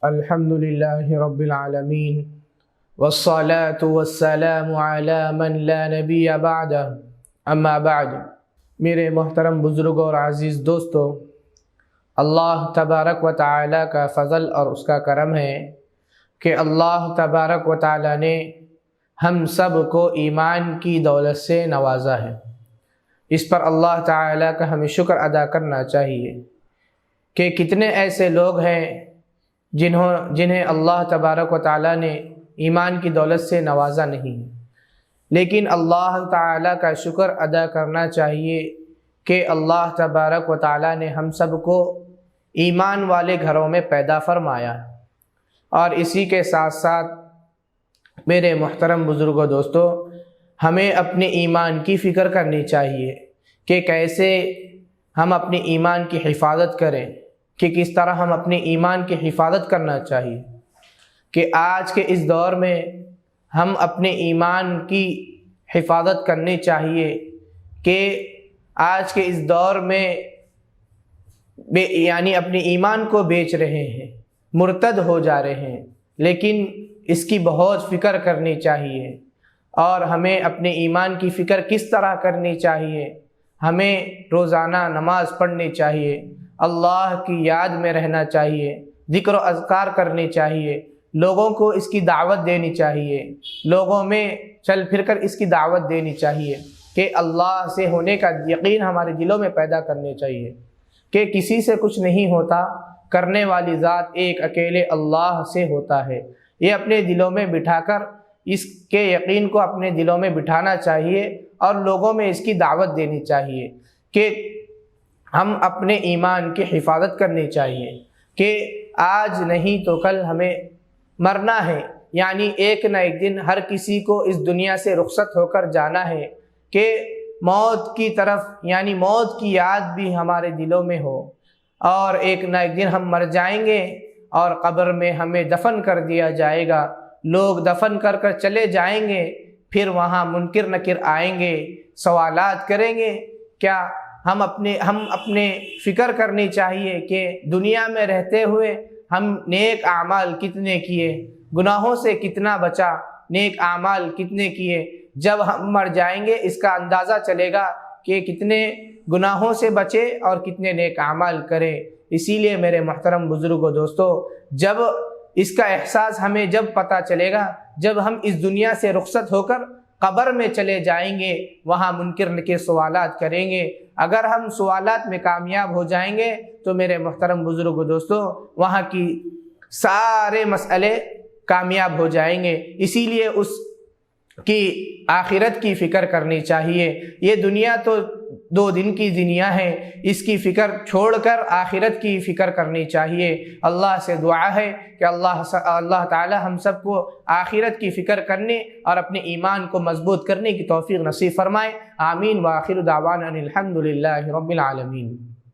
الحمد لله رب العالمين والصلاة والسلام على من لا نبی بعد اما بعد۔ میرے محترم بزرگوں اور عزیز دوستو، اللہ تبارک و تعالی کا فضل اور اس کا کرم ہے کہ اللہ تبارک و تعالی نے ہم سب کو ایمان کی دولت سے نوازا ہے۔ اس پر اللہ تعالی کا ہمیں شکر ادا کرنا چاہیے کہ کتنے ایسے لوگ ہیں جنہیں اللہ تبارک و تعالی نے ایمان کی دولت سے نوازا نہیں، لیکن اللہ تعالی کا شکر ادا کرنا چاہیے کہ اللہ تبارک و تعالی نے ہم سب کو ایمان والے گھروں میں پیدا فرمایا۔ اور اسی کے ساتھ ساتھ میرے محترم بزرگوں دوستو، ہمیں اپنے ایمان کی فکر کرنی چاہیے کہ کیسے ہم اپنے ایمان کی حفاظت کریں، کہ کس طرح ہم اپنے ایمان کی حفاظت کرنا چاہیے، کہ آج کے اس دور میں ہم اپنے ایمان کی حفاظت کرنی چاہیے کہ آج کے اس دور میں اپنے ایمان کو بیچ رہے ہیں، مرتد ہو جا رہے ہیں، لیکن اس کی بہت فکر کرنی چاہیے۔ اور ہمیں اپنے ایمان کی فکر کس طرح کرنی چاہیے؟ ہمیں روزانہ نماز پڑھنی چاہیے، اللہ کی یاد میں رہنا چاہیے، ذکر و اذکار کرنی چاہیے، لوگوں کو اس کی دعوت دینی چاہیے، لوگوں میں چل پھر کر اس کی دعوت دینی چاہیے، کہ اللہ سے ہونے کا یقین ہمارے دلوں میں پیدا کرنے چاہیے، کہ کسی سے کچھ نہیں ہوتا، کرنے والی ذات ایک اکیلے اللہ سے ہوتا ہے۔ یہ اپنے دلوں میں بٹھا کر اس کے یقین کو اپنے دلوں میں بٹھانا چاہیے اور لوگوں میں اس کی دعوت دینی چاہیے کہ ہم اپنے ایمان کی حفاظت کرنی چاہیے، کہ آج نہیں تو کل ہمیں مرنا ہے، یعنی ایک نہ ایک دن ہر کسی کو اس دنیا سے رخصت ہو کر جانا ہے، کہ موت کی طرف موت کی یاد بھی ہمارے دلوں میں ہو، اور ایک نہ ایک دن ہم مر جائیں گے اور قبر میں ہمیں دفن کر دیا جائے گا، لوگ دفن کر کر چلے جائیں گے، پھر وہاں منکر نکر آئیں گے، سوالات کریں گے۔ کیا ہم اپنے فکر کرنی چاہیے کہ دنیا میں رہتے ہوئے ہم نیک اعمال کتنے کیے، گناہوں سے کتنا بچا، نیک اعمال کتنے کیے۔ جب ہم مر جائیں گے اس کا اندازہ چلے گا کہ کتنے گناہوں سے بچے اور کتنے نیک اعمال کرے۔ اسی لیے میرے محترم بزرگوں دوستو، جب اس کا احساس ہمیں جب پتہ چلے گا، جب ہم اس دنیا سے رخصت ہو کر قبر میں چلے جائیں گے، وہاں منکر نکیر سوالات کریں گے۔ اگر ہم سوالات میں کامیاب ہو جائیں گے تو میرے محترم بزرگوں دوستو، وہاں کی سارے مسئلے کامیاب ہو جائیں گے۔ اسی لیے اس کی آخرت کی فکر کرنی چاہیے۔ یہ دنیا تو 2 دن کی دنیا ہے، اس کی فکر چھوڑ کر آخرت کی فکر کرنی چاہیے۔ اللہ سے دعا ہے کہ اللہ تعالی ہم سب کو آخرت کی فکر کرنے اور اپنے ایمان کو مضبوط کرنے کی توفیق نصیب فرمائے۔ آمین۔ وآخر دعوانا الحمد للہ رب العالمین۔